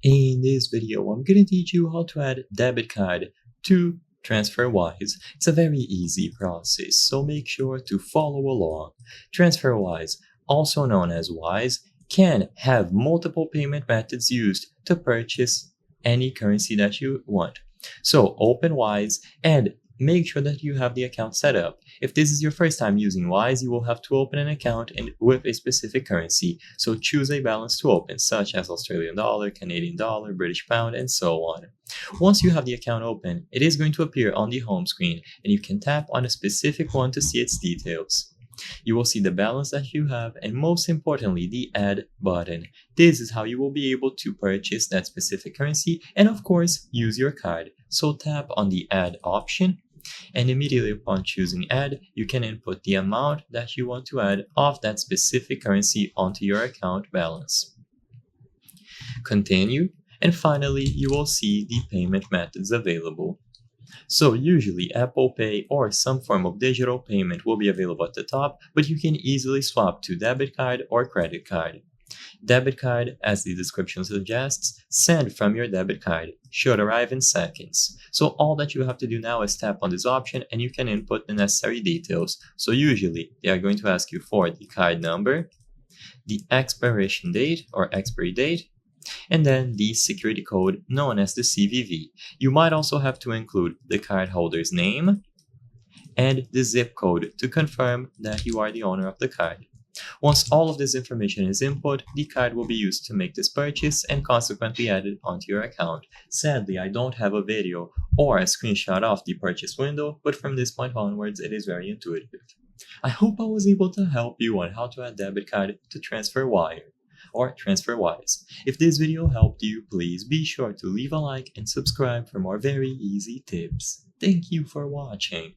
In this video, I'm going to teach you how to add debit card to TransferWise. It's a very easy process, so make sure to follow along. TransferWise, also known as Wise, can have multiple payment methods used to purchase any currency that you want. So open Wise and make sure that you have the account set up. If this is your first time using Wise, you will have to open an account with a specific currency. So choose a balance to open, such as Australian dollar, Canadian dollar, British pound, and so on. Once you have the account open, it is going to appear on the home screen, and you can tap on a specific one to see its details. You will see the balance that you have and most importantly the add button. This is how you will be able to purchase that specific currency and of course use your card. So tap on the add option and immediately upon choosing add, you can input the amount that you want to add of that specific currency onto your account balance. Continue, and finally you will see the payment methods available. So usually Apple Pay or some form of digital payment will be available at the top, but you can easily swap to debit card or credit card. Debit card, as the description suggests, send from your debit card, should arrive in seconds. So all that you have to do now is tap on this option and you can input the necessary details. So usually they are going to ask you for the card number, the expiration date or expiry date, and then the security code known as the CVV. You might also have to include the cardholder's name and the zip code to confirm that you are the owner of the card. Once all of this information is input, the card will be used to make this purchase and consequently added onto your account. Sadly, I don't have a video or a screenshot of the purchase window, but from this point onwards, it is very intuitive. I hope I was able to help you on how to add debit card to TransferWise or TransferWise. If this video helped you, please be sure to leave a like and subscribe for more very easy tips. Thank you for watching.